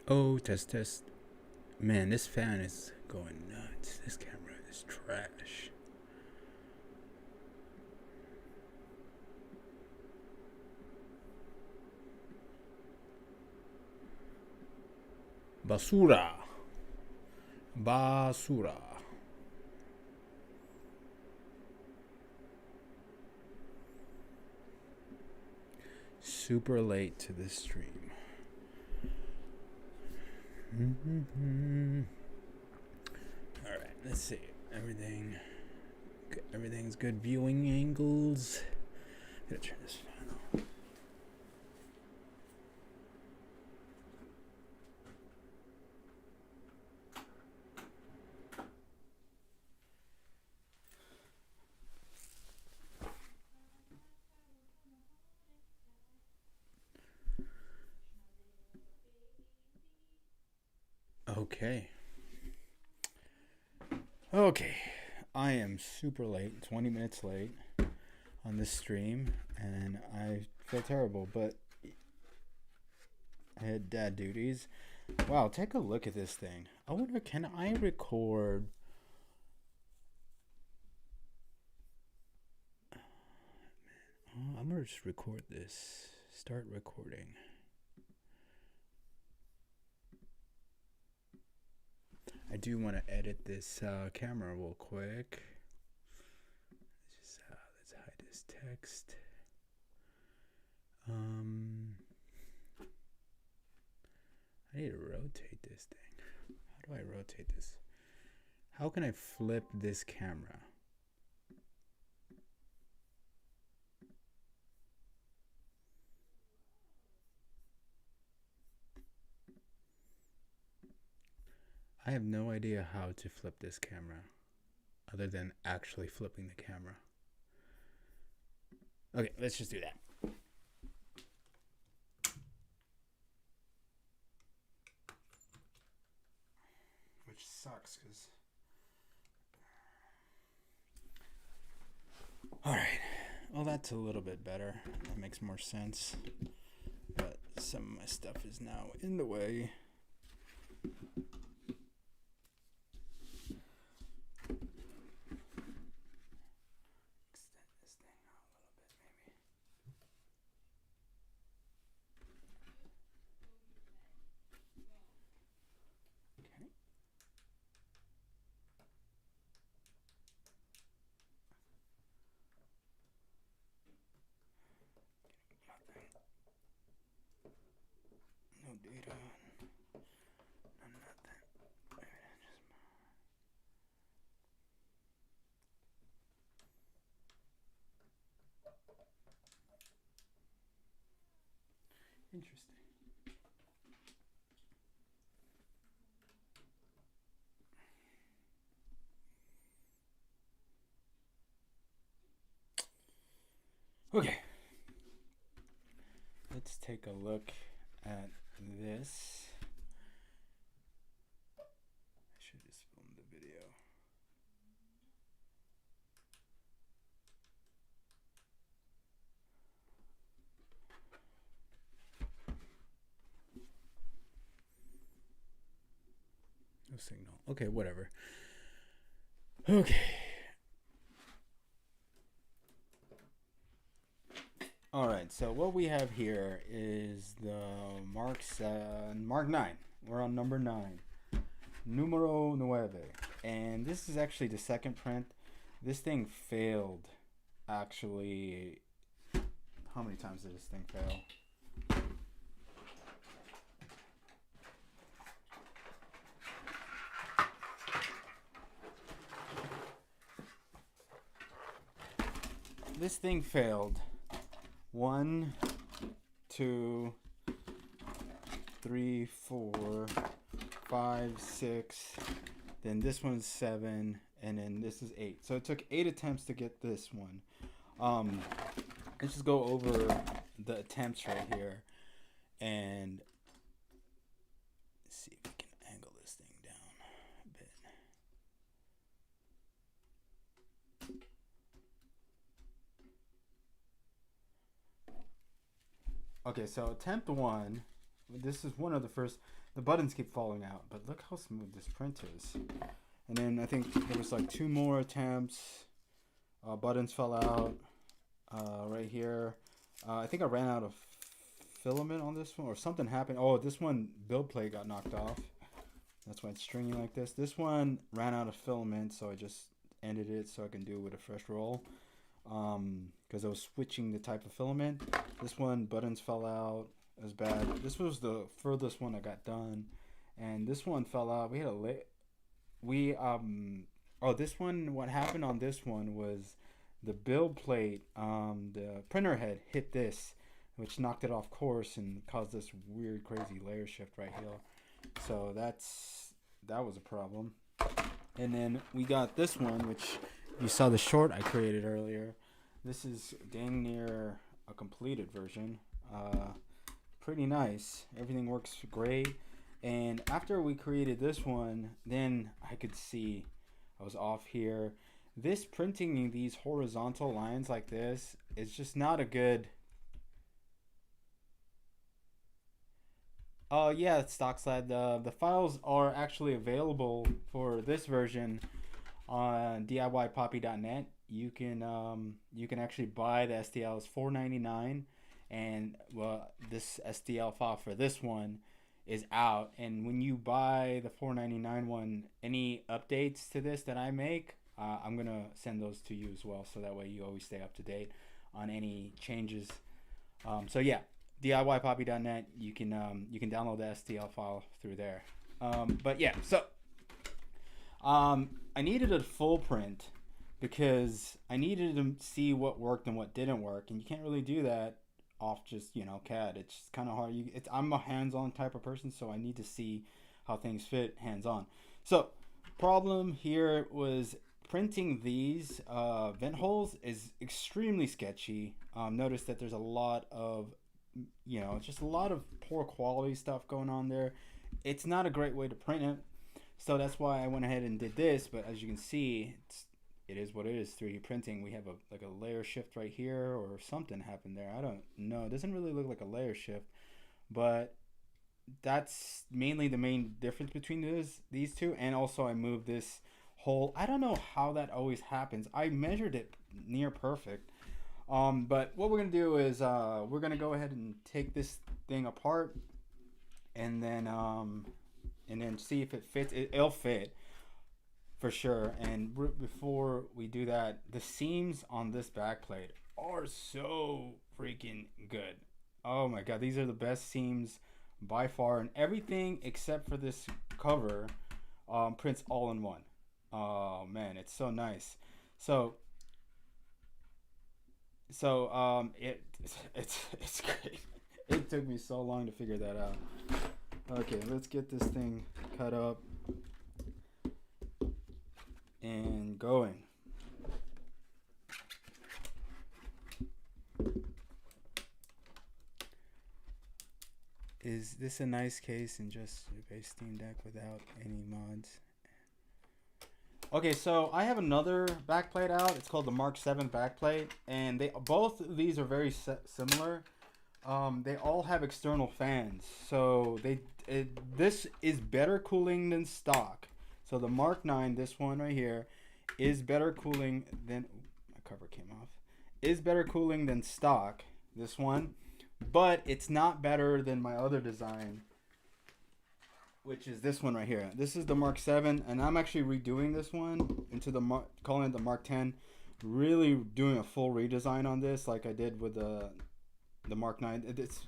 Oh, test, test. Man, this fan is going nuts. This camera is trash. Basura. Basura. Super late to this stream. All right, let's see. Everything's good viewing angles. I'm gonna turn this fan on. Okay. Okay. I am super late, 20 minutes late on this stream, and I feel terrible, but I had dad duties. Wow, take a look at this thing. I wonder, can I record? Oh, I'm gonna just record this. Start recording. I do want to edit this camera real quick. Let's hide this text. I need to rotate this thing. How do I rotate this? How can I flip this camera? I have no idea how to flip this camera other than actually flipping the camera. Okay, let's just do that. Which sucks because... Alright, well that's a little bit better. That makes more sense. But some of my stuff is now in the way. No data. Nothing. Interesting. Okay. Let's take a look at this. I should just film the video. No signal. Okay, whatever. Okay. All right. So what we have here is the Mark 9. We're on number 9. Numero 9. And this is actually the second print. This thing failed actually. How many times did this thing fail? This thing failed 1, 2, 3, 4, 5, 6. Then this one's 7, and then this is 8. So it took 8 attempts to get this one. Let's just go over the attempts right here, and see if we can angle this thing down a bit. Okay, so attempt 1. This is one of the first. the buttons keep falling out. But look how smooth this print is. And then I think there was like 2 more attempts. Buttons fell out right here. I think I ran out of filament on this one, or something happened. Oh, this one build plate got knocked off. That's why it's stringy like this. This one ran out of filament, so I just ended it so I can do it with a fresh roll. Because I was switching the type of filament. This one, buttons fell out. It was bad. This was the furthest one I got done, and this one fell out. We had this one. What happened on this one was the build plate. The printer head hit this, which knocked it off course and caused this weird, crazy layer shift right here. So that was a problem. And then we got this one, which you saw the short I created earlier. This is dang near a completed version. Pretty nice. Everything works great. And after we created this one, then I could see I was off here. This printing these horizontal lines like this is just not a good... Oh yeah, it's stock slide. The files are actually available for this version on DIYpoppy.net. You can actually buy the STLs $4.99, and well, this STL file for this one is out. And when you buy the $4.99 one, any updates to this that I make, I'm gonna send those to you as well, so that way you always stay up to date on any changes. So yeah. DIYpoppy.net. You can download the STL file through there. But yeah, so I needed a full print because I needed to see what worked and what didn't work, and you can't really do that off just CAD. It's kind of hard. I'm a hands-on type of person, so I need to see how things fit hands-on. So problem here was printing these vent holes is extremely sketchy. Notice that there's a lot of just a lot of poor quality stuff going on there. It's not a great way to print it, so that's why I went ahead and did this. But as you can see, it is what it is. 3D printing. We have a layer shift right here, or something happened there. I don't know. It doesn't really look like a layer shift, but that's mainly the main difference between these two. And also I moved this hole. I don't know how that always happens. I measured it near perfect. But what we're going to do is we're going to go ahead and take this thing apart and then see if it fits. It'll fit for sure. And before we do that, the seams on this backplate are so freaking good. Oh my god, these are the best seams by far, and everything except for this cover prints all in one. Oh man, it's so nice. So it's great. It took me so long to figure that out. Okay, let's get this thing cut up and going. Is this a nice case and just a base Steam Deck without any mods? Okay, so I have another backplate out. It's called the Mark 7 backplate, and both of these are very similar. They all have external fans, so this is better cooling than stock. So the Mark 9, this one right here, is better cooling than... my cover came off. Is better cooling than stock, this one, but it's not better than my other design, which is this one right here. This is the Mark 7, and I'm actually redoing this one into calling it the Mark 10. Really doing a full redesign on this, like I did with the Mark 9. It's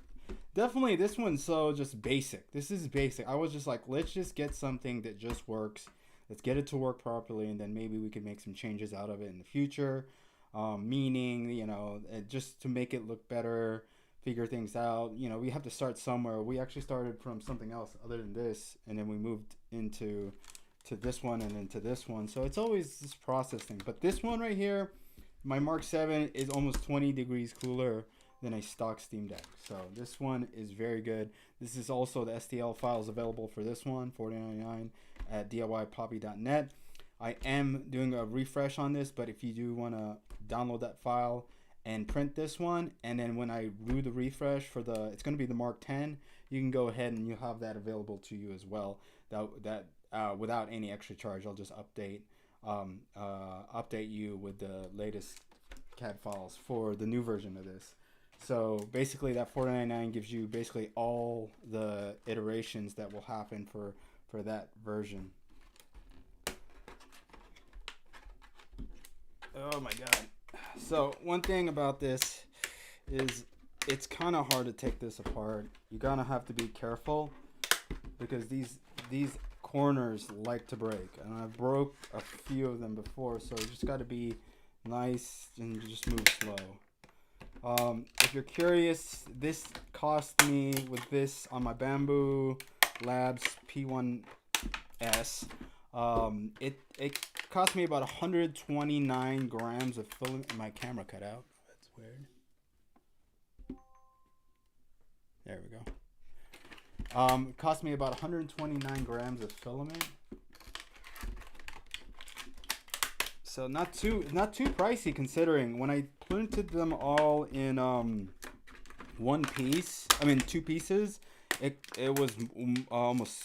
definitely, this one's so just basic. This is basic. I was just like, let's just get something that just works. Let's get it to work properly, and then maybe we can make some changes out of it in the future. Meaning, just to make it look better, figure things out. We have to start somewhere. We actually started from something else other than this, and then we moved into this one and then to this one. So it's always this process thing. But this one right here, my Mark 7, is almost 20 degrees cooler than a stock Steam Deck. So this one is very good. This is also the STL files available for this one, $4.99 at DIYpoppy.net. I am doing a refresh on this, but if you do want to download that file and print this one, and then when I do the refresh for it's going to be the Mark 10, you can go ahead and you'll have that available to you as well. Without any extra charge, I'll just update you with the latest CAD files for the new version of this. So basically, that $4.99 gives you basically all the iterations that will happen for that version. Oh my god. So one thing about this is it's kind of hard to take this apart. You're gonna have to be careful because these corners like to break, and I broke a few of them before, so you just got to be nice and just move slow. If you're curious, this cost me with this on my Bamboo Labs P1S. It cost me about 129 grams of filament. My camera cut out. That's weird. There we go. It cost me about 129 grams of filament. So not too pricey considering when I printed them all in two pieces. It was almost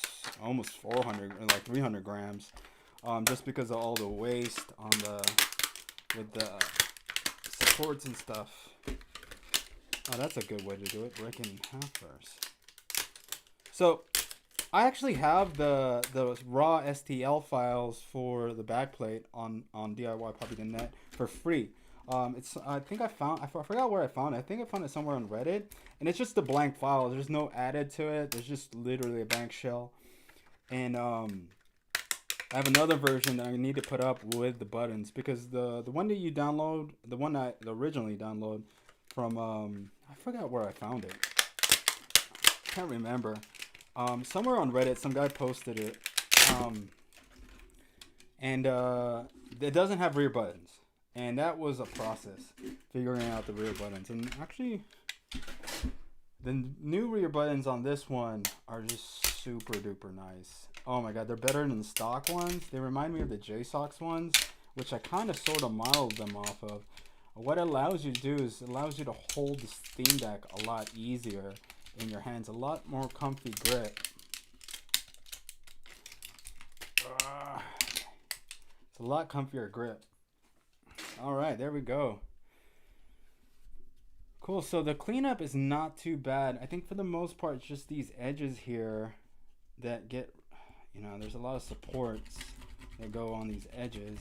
400 or like 300 grams, just because of all the waste with the supports and stuff. Oh, that's a good way to do it. Break it in half first. So I actually have the raw STL files for the backplate on DIYPuppy.net for free. I forgot where I found it. I think I found it somewhere on Reddit, and it's just a blank file. There's no added to it. There's just literally a blank shell. And I have another version that I need to put up with the buttons, because the one that you download, the one I originally downloaded from I forgot where I found it. Can't remember. Somewhere on Reddit, some guy posted it, and it doesn't have rear buttons, and that was a process figuring out the rear buttons. And actually, the new rear buttons on this one are just super duper nice. Oh my god, they're better than the stock ones. They remind me of the JSOX ones, which I kind of sort of modeled them off of. What it allows you to do is it allows you to hold the Steam Deck a lot easier in your hands, a lot more comfy grip. It's a lot comfier grip. All right, there we go. Cool. So the cleanup is not too bad. I think for the most part, it's just these edges here that get, there's a lot of supports that go on these edges,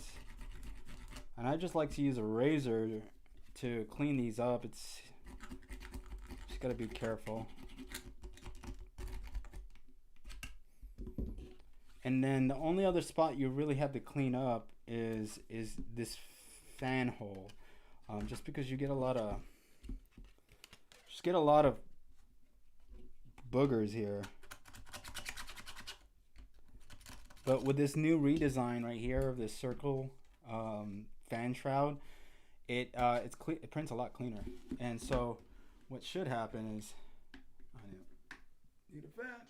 and I just like to use a razor to clean these up. It's just gotta be careful. And then the only other spot you really have to clean up is this fan hole, just because you get a lot of boogers here. But with this new redesign right here of this circle fan shroud, it prints a lot cleaner. And so what should happen is I need a fan.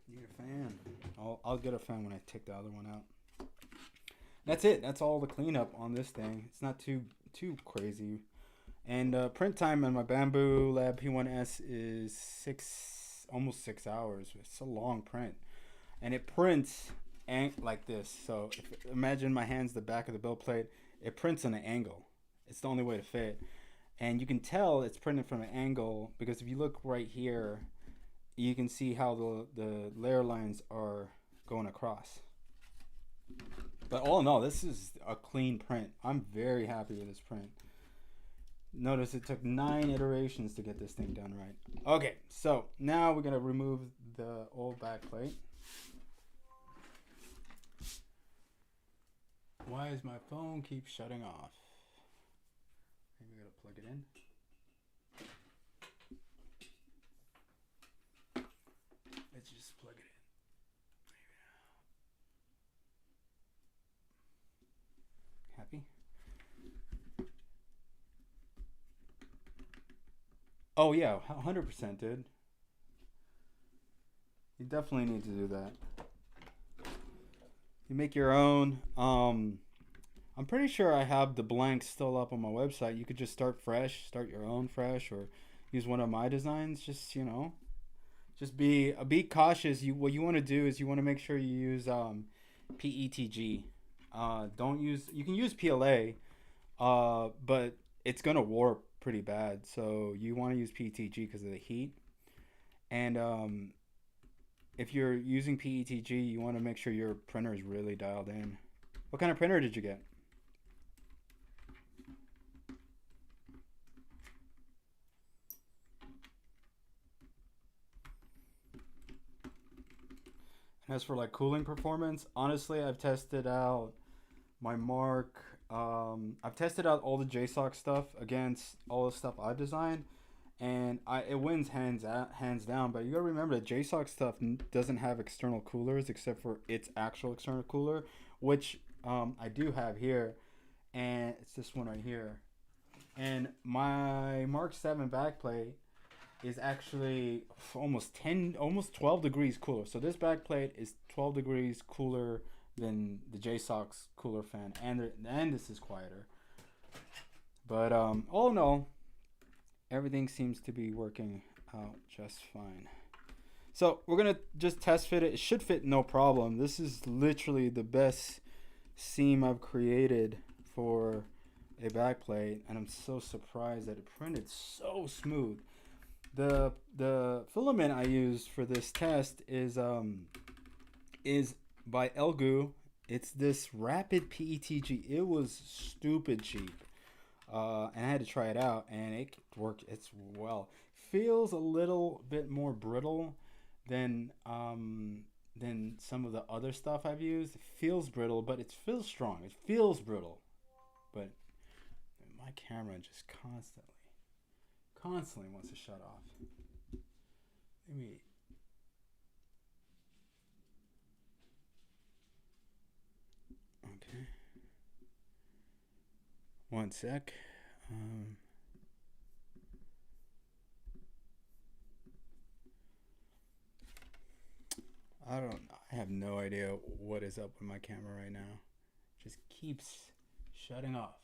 Need a fan. I'll get a fan when I take the other one out. That's it. That's all the cleanup on this thing. It's not too crazy. And print time on my Bamboo Lab P1S is almost 6 hours. It's a long print, and it prints like this. So imagine my hand's the back of the build plate. It prints on an angle. It's the only way to fit, and you can tell it's printed from an angle because if you look right here, you can see how the layer lines are going across. But all in all, this is a clean print. I'm very happy with this print. Notice it took 9 iterations to get this thing done right. Okay, so now we're going to remove the old back plate. Why is my phone keep shutting off? Maybe we got to plug it in. Let's just plug it in. Happy? Oh yeah, 100%, dude. You definitely need to do that. You make your own. I'm pretty sure I have the blanks still up on my website. You could just start fresh, start your own fresh, or use one of my designs. Just just be cautious. What you want to do is you want to make sure you use PETG. Don't use. You can use PLA, but it's gonna warp pretty bad. So you want to use PETG because of the heat. And if you're using PETG, you want to make sure your printer is really dialed in. What kind of printer did you get? As for like cooling performance, honestly, I've tested out my Mark. I've tested out all the JSOC stuff against all the stuff I've designed, and it wins hands down. But you gotta remember that JSOC stuff doesn't have external coolers except for its actual external cooler, which I do have here, and it's this one right here. And my Mark 7 backplate is actually almost 12 degrees cooler. So this backplate is 12 degrees cooler than the JSOC's cooler fan, and this is quieter. But all in all, everything seems to be working out just fine. So we're gonna just test fit it. It should fit no problem. This is literally the best seam I've created for a backplate, and I'm so surprised that it printed so smooth. The filament I used for this test is by Elgu. It's this Rapid PETG. It was stupid cheap, and I had to try it out, and it worked. It's well. Feels a little bit more brittle than some of the other stuff I've used. It feels brittle, but it feels strong. It feels brittle, but my camera just constantly wants to shut off. Let me. Okay. One sec. I don't. I have no idea what is up with my camera right now. It just keeps shutting off.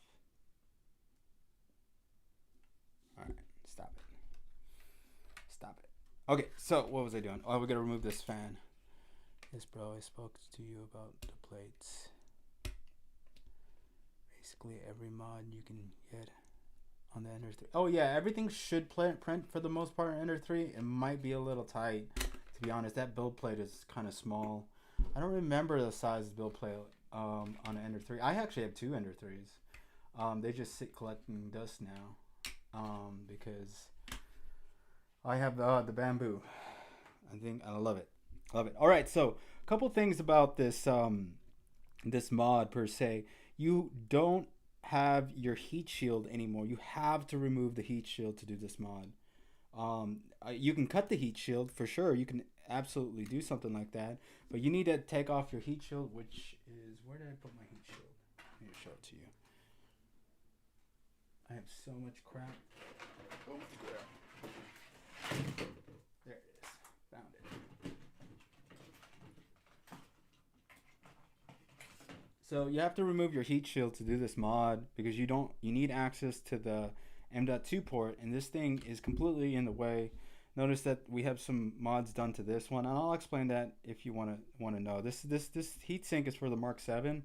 All right, stop it. Stop it. Okay, so what was I doing? Oh, we gotta remove this fan. Yes, bro. I spoke to you about the plates. Basically, every mod you can get on the Ender 3. Oh yeah, everything should print for the most part on Ender 3. It might be a little tight. To be honest, that build plate is kind of small. I don't remember the size of the build plate on an Ender 3. I actually have two Ender 3s. They just sit collecting dust now because I have the bamboo. I think I love it. Love it. All right, so a couple things about this mod per se. You don't have your heat shield anymore. You have to remove the heat shield to do this mod. You can cut the heat shield for sure. You can absolutely do something like that, but you need to take off your heat shield, which is where did I put my heat shield? Let me show it to you. I have so much crap. Oh, there it is. Found it. So you have to remove your heat shield to do this mod because you need access to the M.2 port, and this thing is completely in the way. Notice that we have some mods done to this one, and I'll explain that if you want to know. This heat sink is for the Mark 7,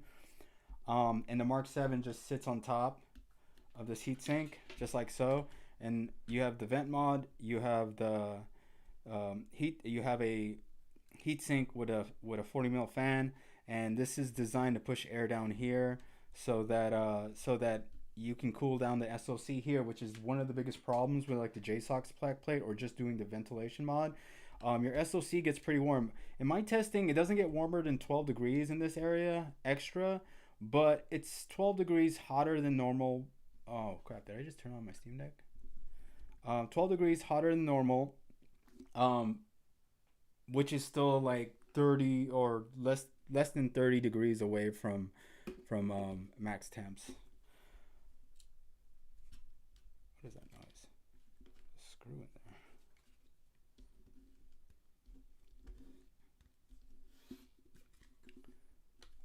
and the Mark 7 just sits on top of this heat sink, just like so. And you have the vent mod. You have the You have a heat sink with a 40 mil fan, and this is designed to push air down here so that you can cool down the SOC here, which is one of the biggest problems with like the JSOC's backplate or just doing the ventilation mod. Your SOC gets pretty warm. In my testing, it doesn't get warmer than 12 degrees in this area extra, but it's 12 degrees hotter than normal. Oh crap, did I just turn on my Steam Deck? 12 degrees hotter than normal, which is still like 30 or less than 30 degrees away from max temps. What is that noise? Screw in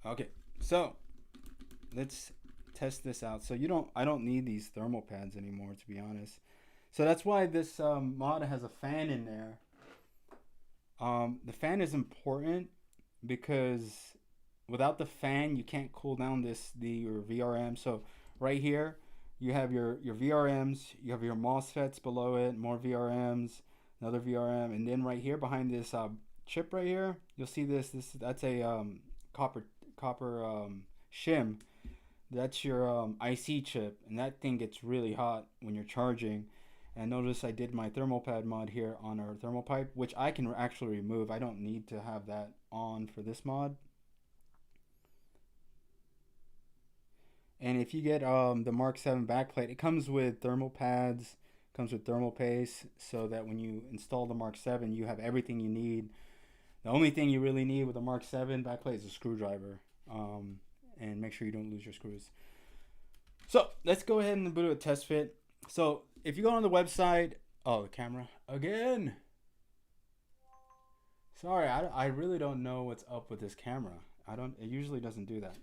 there. Okay, so let's test this out. So I don't need these thermal pads anymore, to be honest. So that's why this mod has a fan in there. The fan is important because without the fan, you can't cool down your VRM. So right here, you have your VRMs, you have your MOSFETs below it, more VRMs, another VRM, and then right here behind this chip right here, you'll see that's a copper shim. That's your IC chip, and that thing gets really hot when you're charging. And notice I did my thermal pad mod here on our thermal pipe, which I can actually remove. I don't need to have that on for this mod. And if you get the Mark 7 backplate, it comes with thermal pads, comes with thermal paste, so that when you install the Mark 7, you have everything you need. The only thing you really need with the Mark 7 backplate is a screwdriver. And make sure you don't lose your screws. So let's go ahead and do a test fit. So if you go on the website, oh, the camera again. Sorry, I really don't know what's up with this camera. It usually doesn't do that.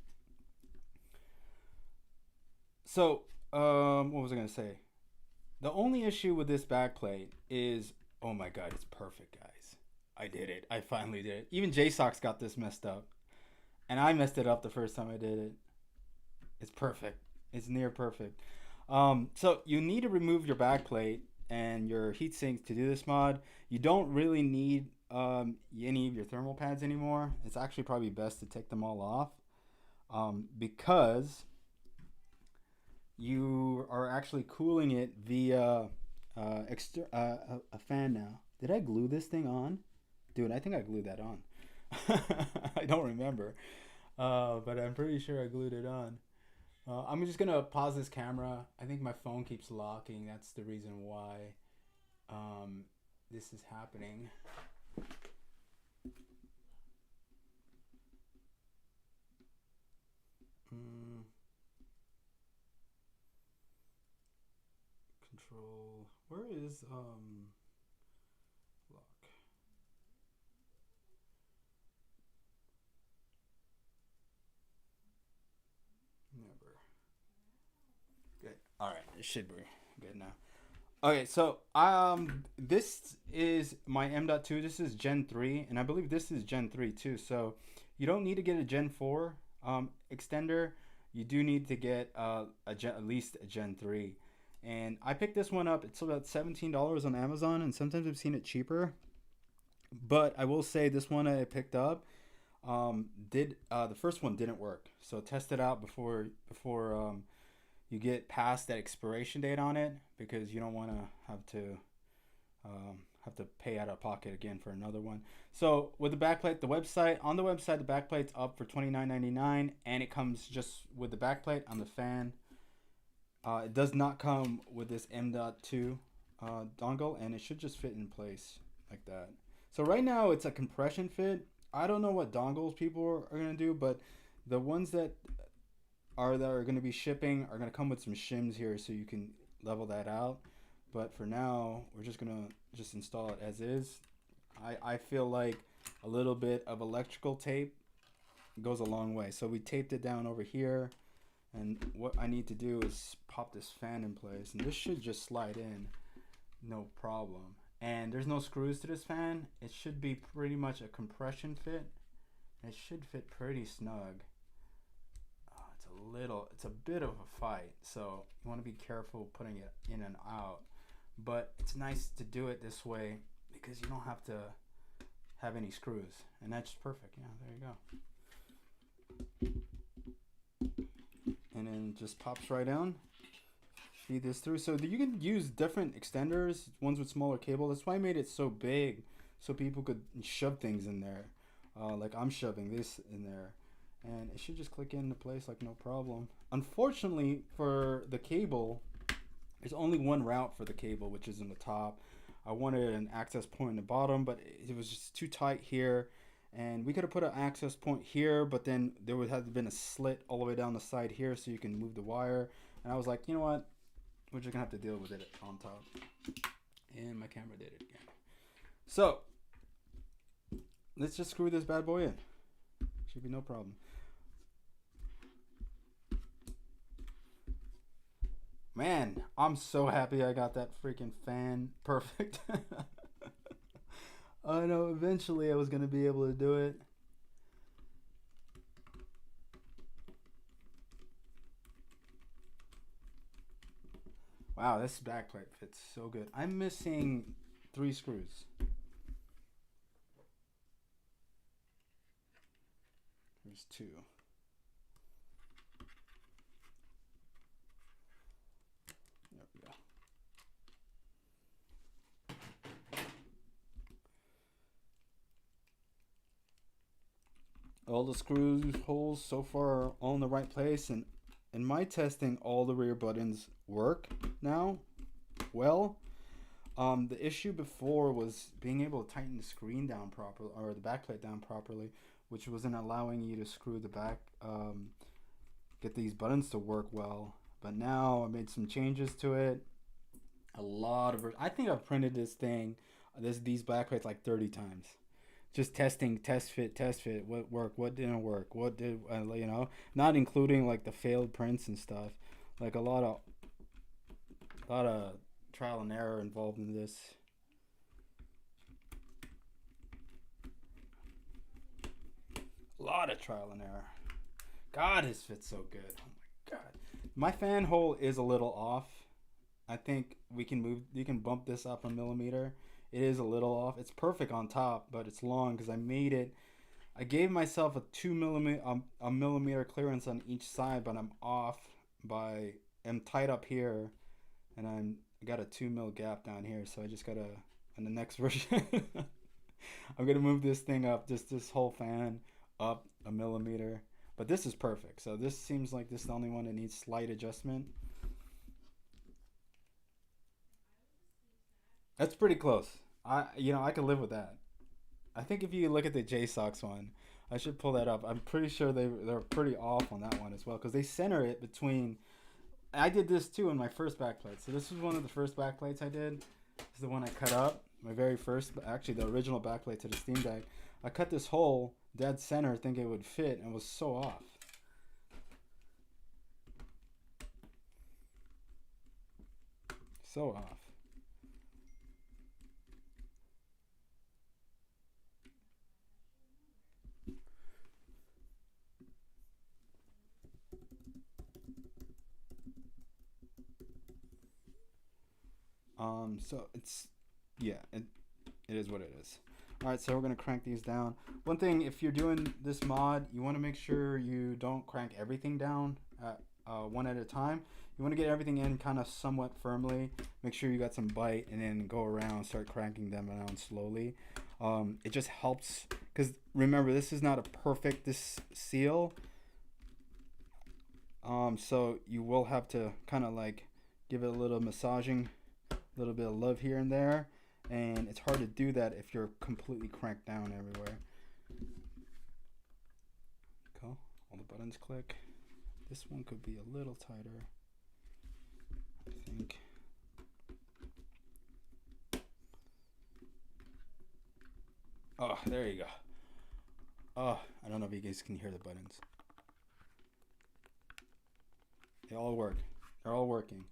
So, what was I gonna say? The only issue with this backplate is, oh my god, it's perfect, guys. I did it. I finally did it. Even JSOX got this messed up. And I messed it up the first time I did it. It's perfect. It's near perfect. So you need to remove your backplate and your heatsink to do this mod. You don't really need any of your thermal pads anymore. It's actually probably best to take them all off because you are actually cooling it via a fan now. Did I glue this thing on? Dude, I think I glued that on. I don't remember, but I'm pretty sure I glued it on. I'm just gonna pause this camera. I think my phone keeps locking. That's the reason why this is happening. Control. Where is lock? Never. Good. All right, it should be good now. Okay, so this is my M.2. This is Gen 3, and I believe this is Gen 3 too. So you don't need to get a Gen 4 extender. You do need to get at least a Gen 3. And I picked this one up. It's about $17 on Amazon, and sometimes I've seen it cheaper. But I will say this one I picked up the first one didn't work. So test it out before you get past that expiration date on it, because you don't want to have to pay out of pocket again for another one. So with the backplate, the backplate's up for $29.99, and it comes just with the backplate on the fan. It does not come with this M.2 dongle, and it should just fit in place like that. So right now it's a compression fit. I don't know what dongles people are going to do, but the ones that are going to be shipping are going to come with some shims here, so you can level that out. But for now, we're just going to just install it as is. I feel like a little bit of electrical tape goes a long way. So we taped it down over here. And what I need to do is pop this fan in place, and this should just slide in, no problem. And there's no screws to this fan. It should be pretty much a compression fit. It should fit pretty snug. It's a bit of a fight, so you want to be careful putting it in and out. But it's nice to do it this way because you don't have to have any screws, and that's perfect. Yeah, there you go. And then just pops right down. Feed this through. So you can use different extenders, ones with smaller cable. That's why I made it so big, so people could shove things in there. Like I'm shoving this in there. And it should just click into place like no problem. Unfortunately for the cable, there's only one route for the cable, which is in the top. I wanted an access point in the bottom, but it was just too tight here. And we could have put an access point here, but then there would have been a slit all the way down the side here so you can move the wire. And I was like, you know what? We're just going to have to deal with it on top. And my camera did it again. So, let's just screw this bad boy in. Should be no problem. Man, I'm so happy I got that freaking fan perfect. I know eventually I was gonna be able to do it. Wow, this backplate fits so good. I'm missing 3 screws. There's 2. There we go. All the screws holes so far are all in the right place, and in my testing, all the rear buttons work now. Well, the issue before was being able to tighten the screen down properly, or the backplate down properly, which wasn't allowing you to screw the back, get these buttons to work well. But now I made some changes to it. A lot of, I think I've printed this thing, these backplates like 30 times. Just testing, test fit, what worked, what didn't work, what did, not including like the failed prints and stuff. Like a lot of trial and error involved in this. A lot of trial and error. God, his fit's so good. Oh my god. My fan hole is a little off. I think you can bump this up a millimeter. It is a little off. It's perfect on top, but it's long because I gave myself a 2 millimeter, a millimeter clearance on each side, but I'm off I'm tight up here, and I got a 2 mil gap down here, so I just gotta, in the next version, I'm gonna move this thing up, just this whole fan up a millimeter. But this is perfect. So this seems like this is the only one that needs slight adjustment. That's pretty close. I could live with that. I think if you look at the JSOX one, I should pull that up. I'm pretty sure they're pretty off on that one as well because they center it between. I did this too in my first backplate. So this was one of the first backplates I did. This is the one I cut up. My very first, actually the original backplate to the Steam Deck. I cut this hole dead center, thinking it would fit, and it was so off. So off. So it's, yeah, it is what it is. All right, so we're gonna crank these down. One thing, if you're doing this mod, you want to make sure you don't crank everything down one at a time. You want to get everything in kind of somewhat firmly. Make sure you got some bite, and then go around, start cranking them down slowly. It just helps because remember, this is not a perfect this seal. So you will have to kind of like give it a little massaging, a little bit of love here and there, and it's hard to do that if you're completely cranked down everywhere. Cool. All the buttons click. This one could be a little tighter, I think. Oh, there you go. Oh, I don't know if you guys can hear the buttons. They all work. They're all working.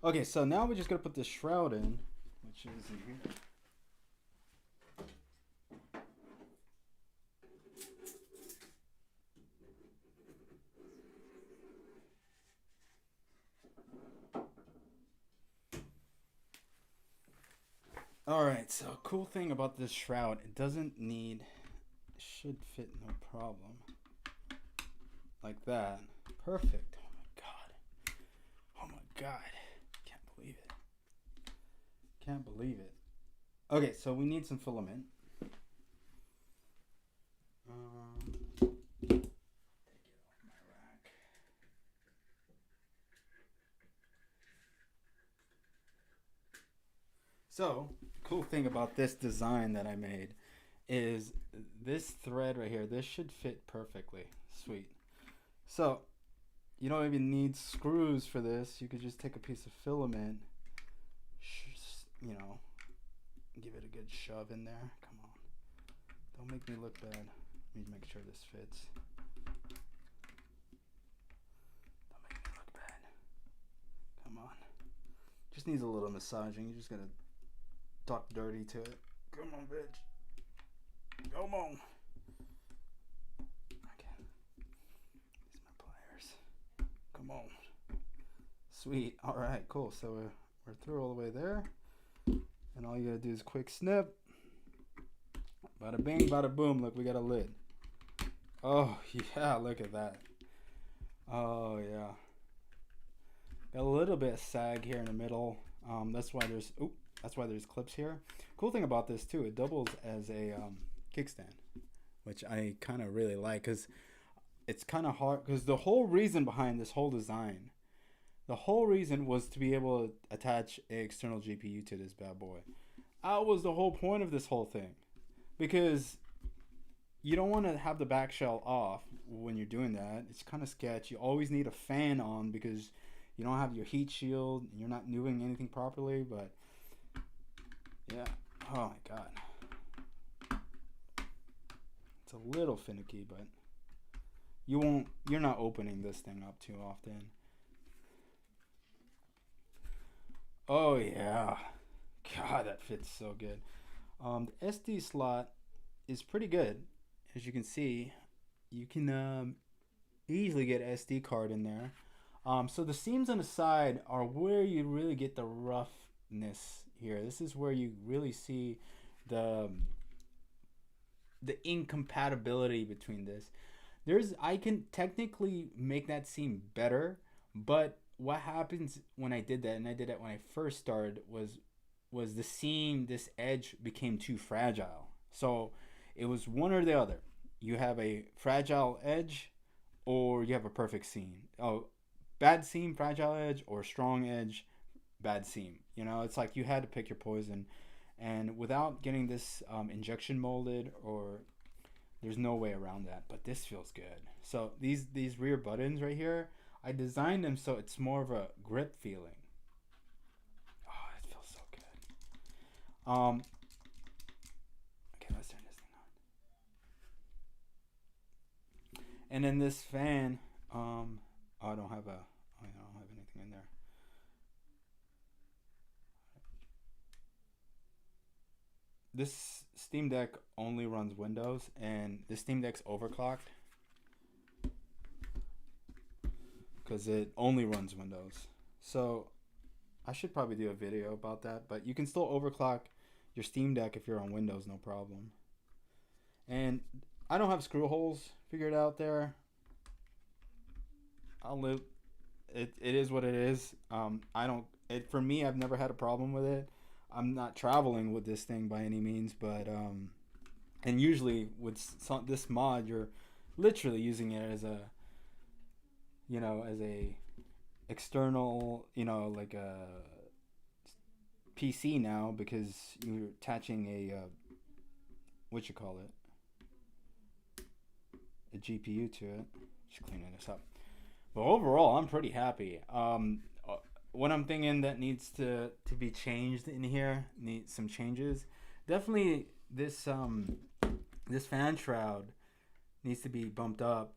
Okay, so now we're just gonna put the shroud in, which is in here. All right, so cool thing about this shroud, it doesn't need, it should fit no problem. Like that. Perfect. Oh my god. Oh my god. Can't believe it. Can't believe it. Okay, so we need some filament. Take it off my rack. So, cool thing about this design that I made is this thread right here. This should fit perfectly. Sweet. So, you don't even need screws for this. You could just take a piece of filament, give it a good shove in there. Come on. Don't make me look bad. Let me make sure this fits. Don't make me look bad. Come on. Just needs a little massaging. You're just gonna talk dirty to it. Come on, bitch. Come on. Okay. These are my pliers. Come on. Sweet. All right, cool. So we're through all the way there. And all you gotta do is quick snip. Bada bing, bada boom. Look, we got a lid. Oh, yeah, look at that. Oh, yeah. Got a little bit of sag here in the middle. That's why there's clips here. Cool thing about this too, it doubles as a kickstand, which I kind of really like, because it's kind of hard, because the whole reason behind this whole design, the whole reason was to be able to attach an external GPU to this bad boy. That was the whole point of this whole thing, because you don't want to have the back shell off when you're doing that. It's kind of sketch. You always need a fan on because you don't have your heat shield. You're not doing anything properly, but yeah. Oh my God. It's a little finicky, but you're not opening this thing up too often. Oh yeah. God, that fits so good. The SD slot is pretty good. As you can see, you can easily get an SD card in there. So the seams on the side are where you really get the roughness here. This is where you really see the incompatibility between this. I can technically make that seam better, but what happens when I did that, and I did that when I first started, was the seam, this edge became too fragile. So it was one or the other. You have a fragile edge, or you have a perfect seam. Oh, bad seam, fragile edge, or strong edge, bad seam. You know, it's like you had to pick your poison. And without getting this injection molded, or there's no way around that. But this feels good. So these rear buttons right here, I designed them so it's more of a grip feeling. Oh, it feels so good. Okay, let's turn this thing on. And then this fan, I don't have anything in there. This Steam Deck only runs Windows, and this Steam Deck's overclocked because it only runs Windows. So I should probably do a video about that, but you can still overclock your Steam Deck if you're on Windows, no problem. And I don't have screw holes figured out there. I'll live. It is what it is. For me, I've never had a problem with it. I'm not traveling with this thing by any means, but and usually with this mod, you're literally using it as a external, like a PC now, because you're attaching a a GPU to it. Just cleaning this up. But overall, I'm pretty happy. What I'm thinking that needs to be changed in here, needs some changes. Definitely this fan shroud needs to be bumped up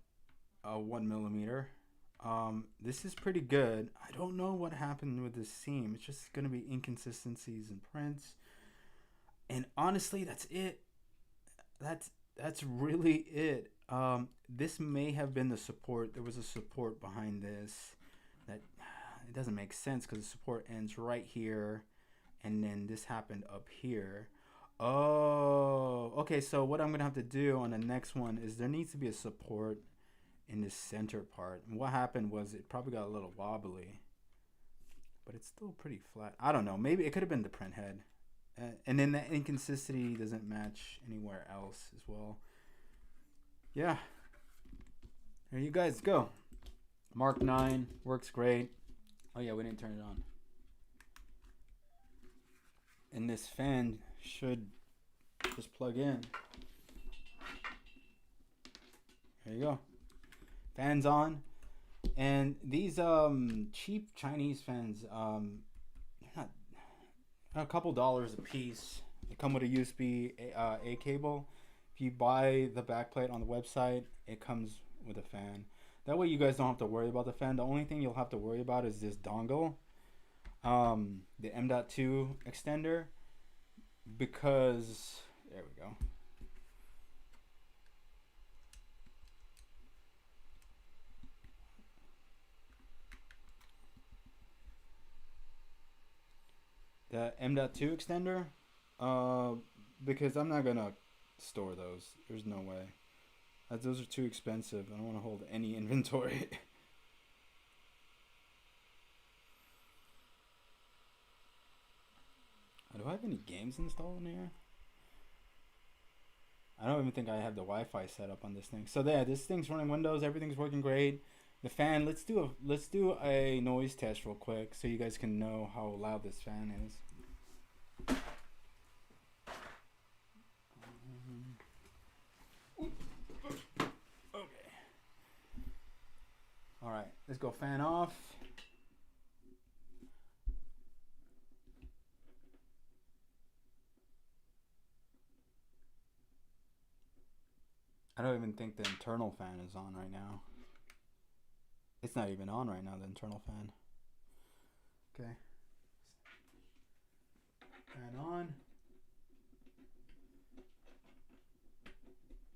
1 millimeter. This is pretty good. I don't know what happened with this seam. It's just gonna be inconsistencies in prints. And honestly, that's it. That's really it. This may have been the support. There was a support behind this that it doesn't make sense, because the support ends right here, and then this happened up here. Oh, okay. So what I'm gonna have to do on the next one is there needs to be a support in this center part. And what happened was it probably got a little wobbly, but it's still pretty flat. I don't know. Maybe it could have been the print head. And then the inconsistency doesn't match anywhere else as well. Yeah. There you guys go. Mark 9 works great. Oh yeah, we didn't turn it on. And this fan should just plug in. There you go. Fans on. And these cheap Chinese fans, not a couple dollars a piece. They come with a USB A cable. If you buy the backplate on the website, it comes with a fan. That way you guys don't have to worry about the fan. The only thing you'll have to worry about is this dongle. the M.2 extender, because there we go. The M.2 extender, uh, because I'm not gonna store those. There's no way. Those are too expensive. I don't want to hold any inventory. Do I have any games installed in here? I don't even think I have the Wi-Fi set up on this thing. So yeah, this thing's running Windows. Everything's working great. The fan. Let's do a noise test real quick so you guys can know how loud this fan is. Okay. All right. Let's go fan off. I don't even think the internal fan is on right now. It's not even on right now, the internal fan. Okay. Fan on.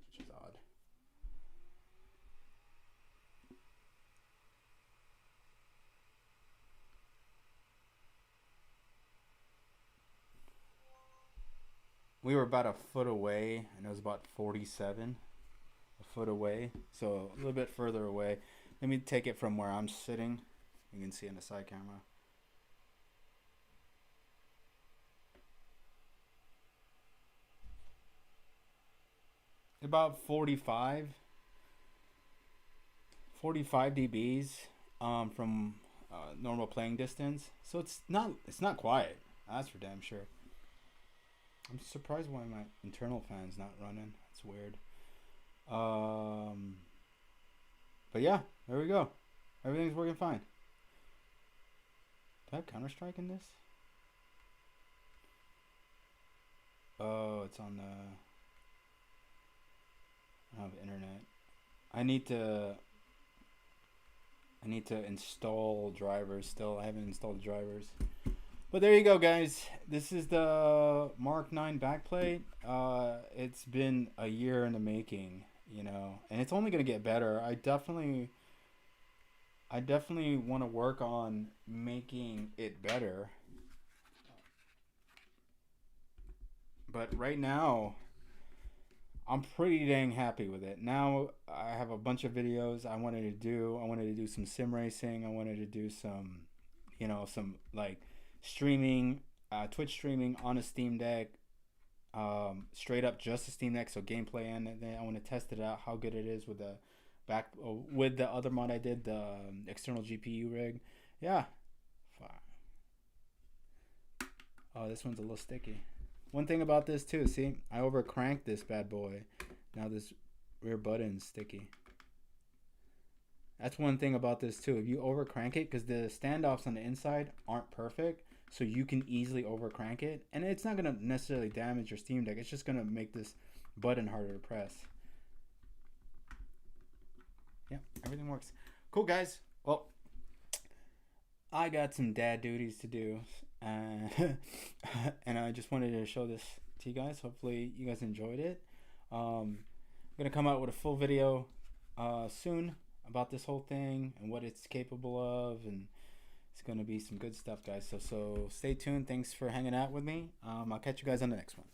Which is odd. We were about a foot away, and it was about 47. A foot away, so a little bit further away. Let me take it from where I'm sitting. You can see in the side camera. About 45 dBs from normal playing distance. So it's not quiet. That's for damn sure. I'm surprised why my internal fan's not running. That's weird. But yeah, there we go. Everything's working fine. Do I have Counter-Strike in this? Oh, it's on the... I don't have internet. I need to install drivers still. I haven't installed the drivers. But there you go, guys. This is the Mark 9 backplate. It's been a year in the making, you know, and it's only gonna get better. I definitely want to work on making it better. But right now, I'm pretty dang happy with it. Now I have a bunch of videos I wanted to do. I wanted to do some sim racing. I wanted to do some, you know, some like streaming, Twitch streaming on a Steam Deck, straight up just a Steam Deck, so gameplay, and then I want to test it out how good it is with the with the other mod I did, the external GPU rig. Yeah. Oh, this one's a little sticky. One thing about this too, see, I over cranked this bad boy. Now this rear button's sticky. That's one thing about this too. If you over crank it, because the standoffs on the inside aren't perfect, so you can easily over crank it, and it's not gonna necessarily damage your Steam Deck. It's just gonna make this button harder to press. Yeah, everything works. Cool, guys. Well, I got some dad duties to do, and I just wanted to show this to you guys. Hopefully, you guys enjoyed it. I'm gonna come out with a full video soon about this whole thing and what it's capable of, and it's gonna be some good stuff, guys. So stay tuned. Thanks for hanging out with me. I'll catch you guys on the next one.